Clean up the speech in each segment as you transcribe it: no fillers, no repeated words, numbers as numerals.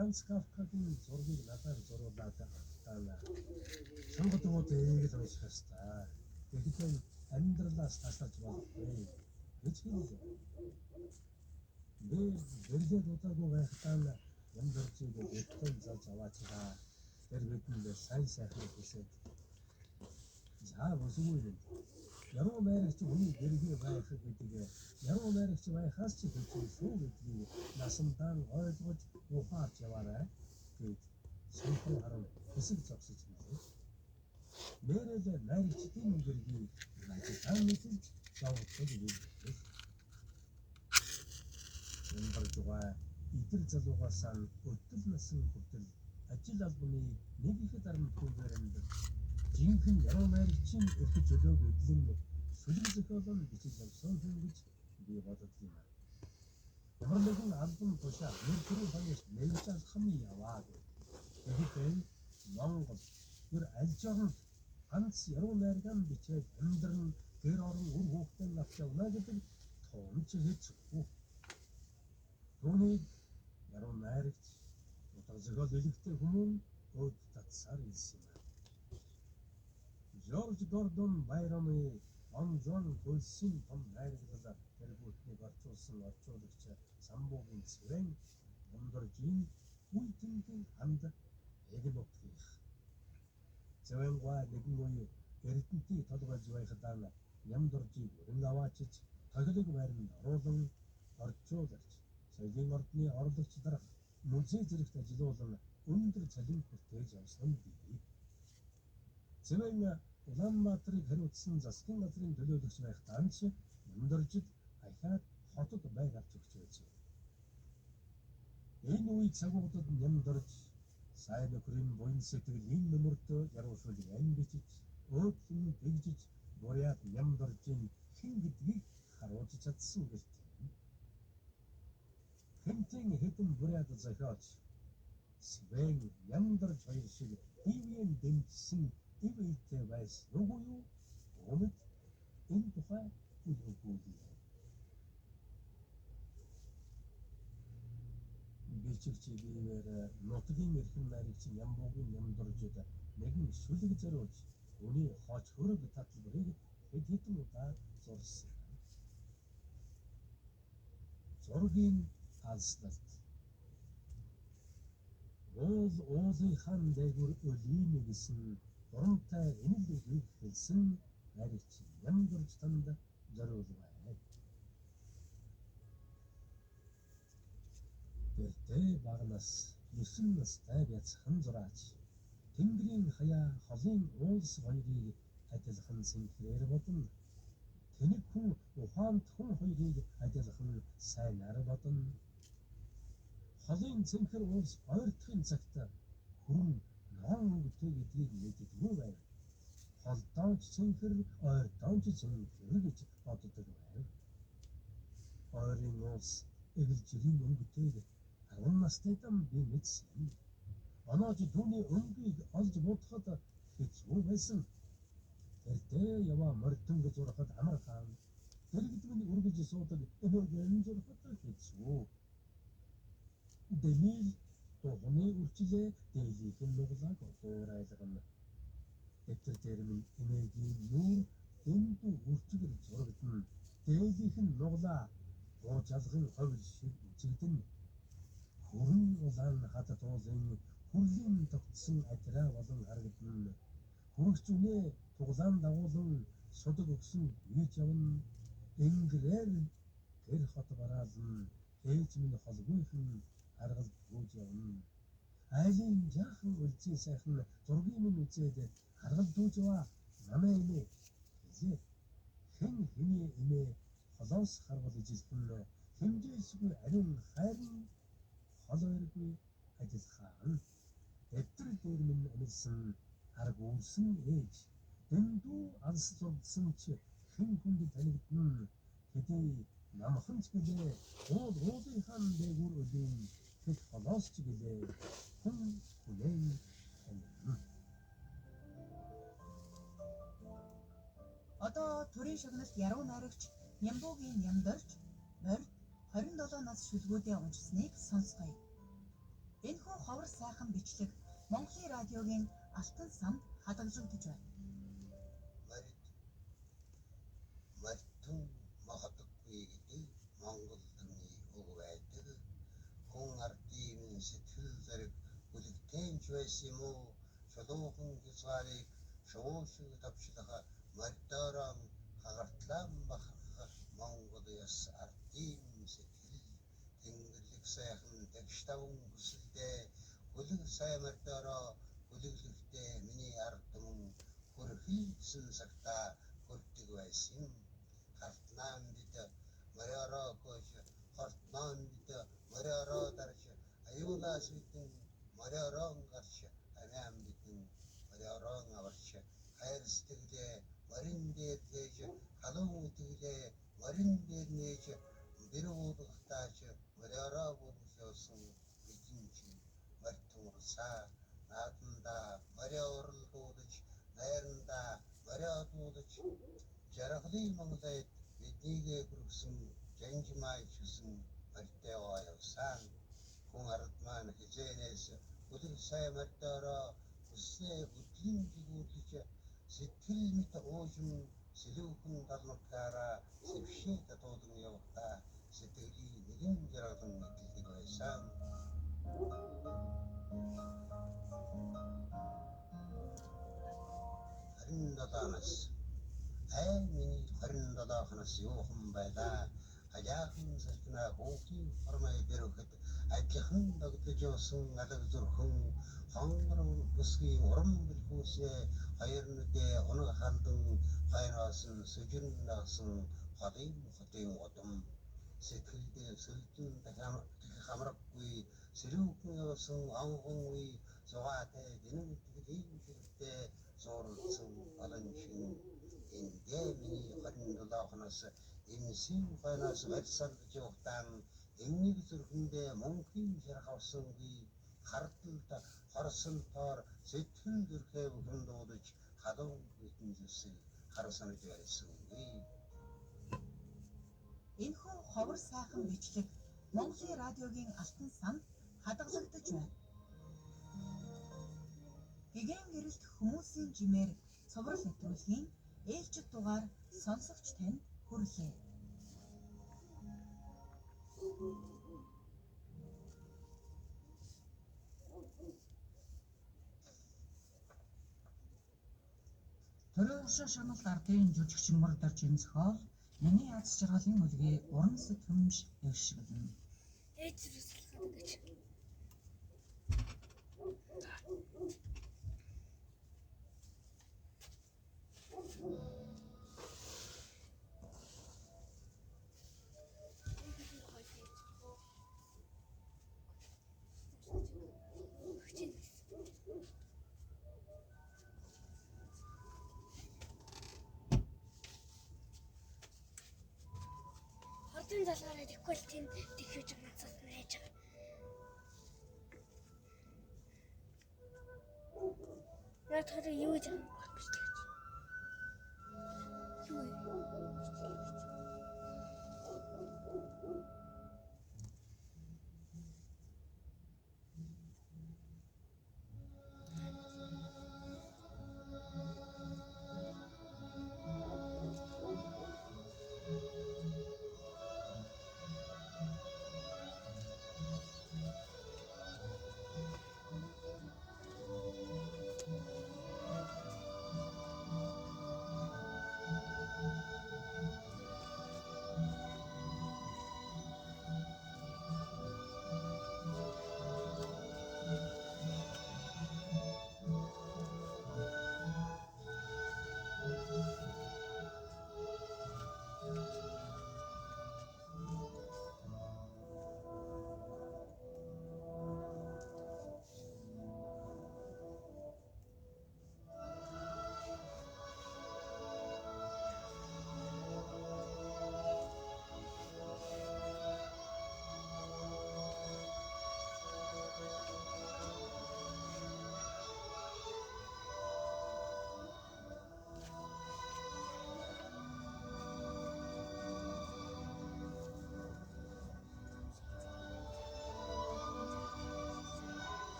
Франц Кафкагийн зургийг надаар зурулаад таана. Сонгодгоо дээд унших хэвээр. Тэгэхдээ амьдралаас таслаж болохгүй. Гэж хэлж. Бэлдээд удаагүй байхдаа Ямдоржийг өгтөн заж аваачаа. Тэр бидэнд сайн сайхан хэлсэн. За өсвөл яруу найрагч хүний гэрээ байх гэдэг яруу найрагч байхаас ч хэцүү шүү гэдгийг насандаа ойлгож ухаарч яваарай гэд санхүү харан хэсэг зогсож хэлээ. Нэрэл найрагчдын гэргийг надад мэдэлж явуулдаг юм. Ямдоржгаа идэл залуугасаа өтөл насан хүртэл ажил албаны нэг их дарамтгүйгээр амьд жинхэнэ яруу найрагчийн өртөж өлөө гэдлэн сүлэг зохиолон бичиж явсан хүн гэж би боддог юм. Ямар нэгэн албан тушаа нэр төрийн хоньёос нэлж алхам яваа гэх. Тэгэхдээ Монгол гэр аль жоон ганц яруу найрган бичээд амьдран гэр орон үр хүүхдэн авч явна гэдэг тоомч хэцүү. Түүнийг яруу найрагч утга зохиол илэгтэй хүмүүн өд татсаар ирсэн юм. Жорж Гордон Байрамы он Жон Польсын том найрагчлал тэргүүтнийг орчуулсан орчуулагч Самбуугийн цэвэн Ямдоржийн үйтэнгийн ханд эгнутгих. Цэвэнгаа нэгэн үе Эрдэнтий толгойж байхдаа Ямдоржийг өрн аваачиж тоглог байранд оруулан орчуулагч соёлын ордны орлогч дарах музей зэрэгт ажиллуулан өндөр цалин хүртээж явсан бий. Цэвэн Улаанбаатарыг хариуцсан засгийн газрын төлөөлөгч байхдаа ч Ямдоржид ахаад хотод байр авч өгч байжээ. Энэ үед цагуудад Ямдорж сайн нөхрийн буян сэтгэлийн нөмөрт яруушуулыг ань бичиж, өөдлөн тэгжиж, буряд Ямдоржийн хэн гэдгийг харуулж чадсан гэртээ. Хэмтэн хэдэн буряд зохиолч Свен Ямдорж хоёр шиг ивийн дэмжсэн ивэлтэй байсан үгүй юу? Өмнөд энэ тухай үлгүүлээ. Бичигч бивээр нутгийн эрхэм найрагч Ямбуугийн Ямдоржид нэгэн сүлэг зориулж үүний хооч хөрөг таталбарыг хэд хэдэн удаа зурсан. Зургийн алслалт. Уулынхаа дээгүр өлийн гэсэн урамтай энэлгийг хэлсэн найрагч Ямдорж танд зориулваа. Гэртээ багнаас 9 настай бяцхан зураач Тэнгэрийн хаяа холын уулс хоёрыг адилхан сэнхрээр бодно. Тэнэг хүн ухаант хүн хоёрыг адилхан сайнаар бодно. Холын цэнхэр уулс ойртохын цагт хүрэн ноон өнгөтэй гэдгийг мэддэггүй байв. Холдоонч цэнхэр ойртоонч цэнхэр гэж боддог байв. Ойрын уулс эгэлжирийн өнгөтэйг 10 настай дам би мэдсэн. Оноож түүний өнгийг олж бодоход хэцүү байсан. Тэртээ яваа мордон гэж урахад амар хаан. Дэрэгдмэн үргэж суудаг эмээгэн зурхад хэцүү. Дэмил тухны үрчлээ дээлийнхэн нуглааг олоор айлгана. Дэвтэр дээр минь эмээгийн нүүр дэндүү үрчгэр зурагдана. Дээлийнхэн нуглаа гоожалгын ховл шиг үзэгдэнэ. Хүрэн улаан хад туулын хүрлийн тогтсон ажраа болон харагдана. Хүрэгч үнэ туглаан дагуулан судаг өгсөн хийж явна. Энгэрээр гэр хот бараална. Ээж минь холгүйхэн аргалд гүйж явна. Айлын жаахан үлзий сайхан зургийн минь үзээд аргалд гүйж яваа. Намаа эмээ хэлээ. Хэн хэний эмээ холоос харвал ижилхэн хэмжээсгүй ариун хайрын холойргүй ажиллахаа. Дэвтэр дээр минь амьдсан арга үүсэн ээж. Дэндүү алс зурдсан ч хэн хүнд танигдна. Хэдий намхан ч гэлээ уулынхаа дээгүүр өлийн хэд холоос ч гэлээ хүн хүлээн танигдна. Одоо төрийн шагналт яруу найрагч Ямбуугийн Ямдорж морь 27 нас шүлгүүдээ уншсныг сонсгоё. Энэхүү ховор сайхан бичлэг Монголын радиогийн алтан самд хадгалагдаж байна. Мартун магадгүй гэдэг Монгол хүний үг байдаг. Хүн ардын сэтгэл зэрэг бүлэгтэнч байсан юм уу? Чулуухан хязгаарыг шуушиг тавчлах мордорон хагартлан бахарх Монгол яс ардын сэтгэл тэнгэрлэг сайхан тагштавн хүсэлдээ бүлэг сайн мордороо бүлэглэхдээ миний ард түмэн хүрхийсэн цагтаа хүрдэг байсан. Хартнаан бид моророо кош хартнаан бид моророо дарш аюулаас бидэн моророн гарч амиан бидэн моророн аварч хайр сэтгэлээ морин дээр тээж халуун үтгэлээ морин дээр нээж бэрүүлгтаач моророо бүрсөөсөн бидэн чи мартуурсаа нааданда морорл дуудаж найранда мороо дуудаж жаргалын Монголд биднийг хүргэсэн жанжмаа ичсэн мартаа явсан хүн ард маань хизээнээс бүлэг сайн мартаараа хүсээ хөдлийн жигүүрлэж сэтгэл мэт уужим сэлүүхэн далмагтаараа сэвшээ татуулан явахтаа сэтгэлийн нэгэн жаргалан мэдлэг байсан. Харин далаанаас миний 27-наас юухан байлаа. Хаяахан саркна хүүхдийн формой дөрөхөд ажихан догдож явсан алаг зүрхэн хонгор бүсгийн уран бэлхүүсээ хоёр нүдээ унаг халдан хайраас нь сүжин насан хотын удам сэтгэлдээ сүлдэн хамраггүй сэрүүхэн явсан анхан үе зугаатай дэнэн итгэлийн ширхтээ зуурсан олон шин энэ миний 27-наас эмсийн хойноос барьсалж явахтаа эмнийг зүрхэндээ мөнхийн шарх авсангүй хардалд хорсонтоор сэтгэл зүрхээ бүхэн дуудаж халуун хүйтэн зүсэг харсанж байсангүй. Энэхүү ховор сайхан бичлэг Монголын радиогийн алтан самд хадгалагдаж байна. Гэгэн гэрэлт хүмүүсийн жимээр цоврал нэвтрүүлгийн ээлжид дугаар сонсогч танд хүрлээ. Төрөөршин шаналт ардын жүжигчин мөрдөр жинсхол миний аз жаргалын үлгээ уран сэтгэмж дэвшгэлнэ. Ээжрүүлсэн гэж. Хардын залгаараа тэгэхгүй л тэнд тэхэж нацаад нээж байгаа. Яг тэр юу гэж юм бэ?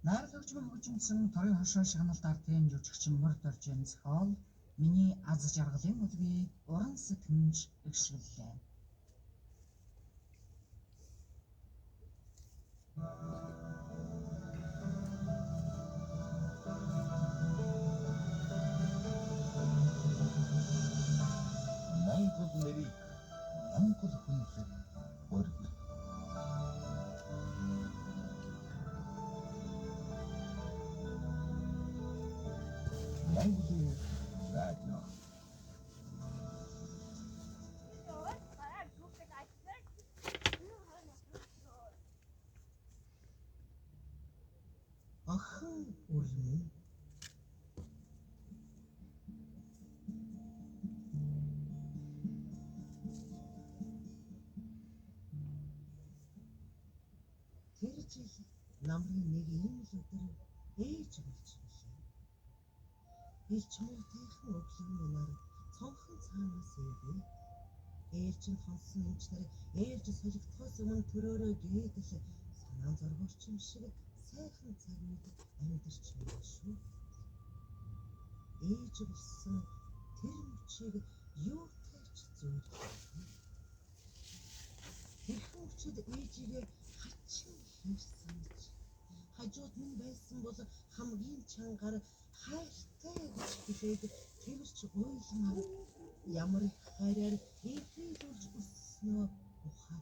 Найрлагчмын хөгжимдсөн торын хошоо шагналаар тэн жүжигчин мөрд орж энэ зохиол миний аз жаргалын үлгий уран сэтгэмж эгшгэлээ. Монгол нэрийг Монгол хүнлэг өргө. Монголын радио. Ахын үлмэн тэр жил намрын нэг ийм л өдөр ээж болж билээ. Ээж мөнтэйхэн өглөөний нар цонхон цаанаас ирвэ. Ээлж нь хонсон эмч нар ээлж солигдохоос өмнө төрөөрөө гээдэл санаа зоргорч юм шиг сайхан цаг үед амьдарч байна шүү. Ээж болсон тэр мөчийг юутай ч зөөлөх. Хэрхэн өчид ээжигээ хачин хийсэн ч хажууд минь байсан бол хамгийн чангаар хайртай гэж хэлээд тэрч ойлмаар ямар хайраар эвлүүлж өснөө